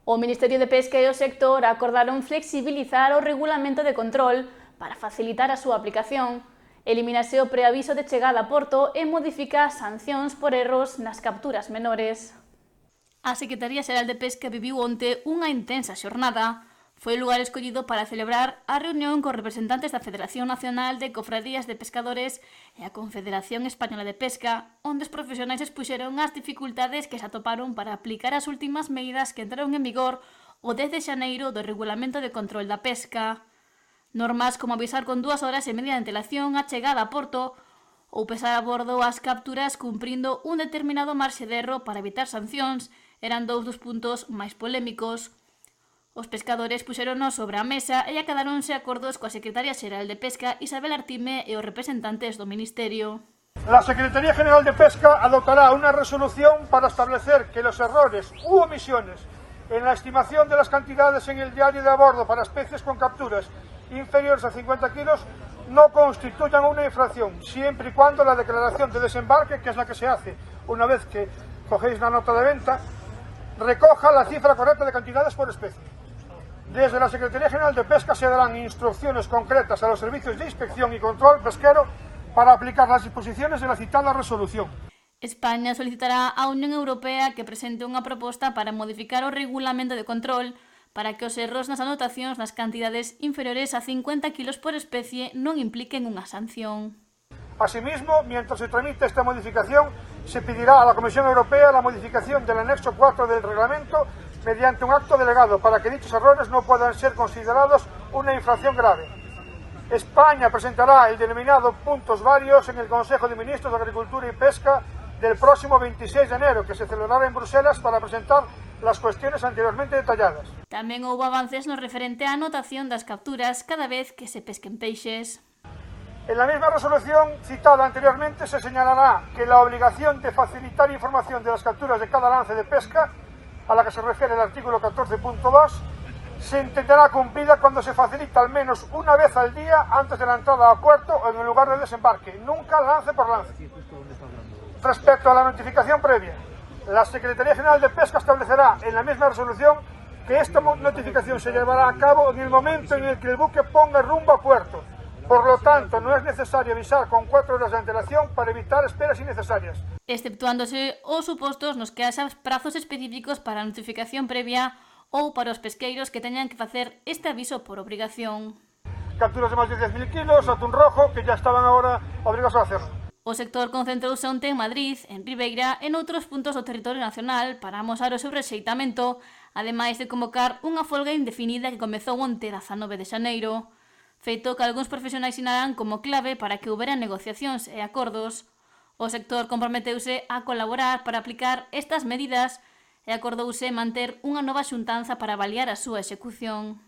O Ministerio de Pesca e o sector acordaron flexibilizar o regulamento de control para facilitar a súa aplicación, eliminase o preaviso de chegada a porto e modifica as sancións por erros nas capturas menores. A Secretaría Xeral de Pesca viviu onte unha intensa xornada. Foi o lugar escollido para celebrar a reunión cos representantes da Federación Nacional de Cofradías de Pescadores e a Confederación Española de Pesca, onde os profesionais expuxeron as dificultades que se atoparon para aplicar as últimas medidas que entraron en vigor o 10 de xaneiro do Regulamento de Control da Pesca. Normas como avisar con 2 horas e media de antelación a chegada a porto ou pesar a bordo as capturas cumprindo un determinado marxe de erro para evitar sancións eran dous dos puntos máis polémicos. Os pescadores puxéronos sobre a mesa e acadáronse acordos coa Secretaria Xeral de Pesca Isabel Artime e os representantes do Ministerio. La Secretaría General de Pesca adoptará una resolución para establecer que los errores u omisiones en la estimación de las cantidades en el diario de a bordo para especies con capturas inferiores a 50 kilos no constituyan una infracción, siempre y cuando la declaración de desembarque, que es la que se hace una vez que cogéis la nota de venta, recoja la cifra correcta de cantidades por especie. Desde la Secretaría General de Pesca se darán instrucciones concretas a los servicios de inspección y control pesquero para aplicar las disposiciones de la citada resolución. España solicitará á Unión Europea que presente unha proposta para modificar o regulamento de control para que os erros nas anotacións nas cantidades inferiores a 50 kilos por especie non impliquen unha sanción. Asimismo, mientras se tramita esta modificación, se pedirá a la Comisión Europea la modificación del anexo 4 del reglamento mediante un acto delegado para que dichos errores no puedan ser considerados una infracción grave. España presentará el denominado puntos varios en el Consejo de Ministros de Agricultura y Pesca del próximo 26 de enero, que se celebrará en Bruselas para presentar las cuestiones anteriormente detalladas. Tamén houve avances no referente á anotación das capturas cada vez que se pesquen peixes. En la misma resolución citada anteriormente se señalará que la obligación de facilitar información de las capturas de cada lance de pesca, a la que se refiere el artículo 14.2, se entenderá cumplida cuando se facilita al menos una vez al día antes de la entrada a puerto o en el lugar de desembarque, nunca lance por lance. Respecto a la notificación previa, la Secretaría General de Pesca establecerá en la misma resolución que esta notificación se llevará a cabo en el momento en el que el buque ponga rumbo a puerto. Por lo tanto, no es necesario avisar con 4 horas de antelación para evitar esperas innecesarias. Exceptuándose os supostos nos que haxa prazos específicos para a notificación previa ou para os pesqueiros que teñan que facer este aviso por obrigación. Capturas de máis de 10.000 kilos, atún rojo, que ya estaban ahora obligados a hacerlo. O sector concentrouse onte en Madrid, en Ribeira e noutros puntos do territorio nacional para amosar o seu rexeitamento, ademais de convocar unha folga indefinida que comezou onte 19 de xaneiro, feito que algúns profesionais sinalan como clave para que houbera negociacións e acordos. O sector comprometeuse a colaborar para aplicar estas medidas e acordouse manter unha nova xuntanza para avaliar a súa execución.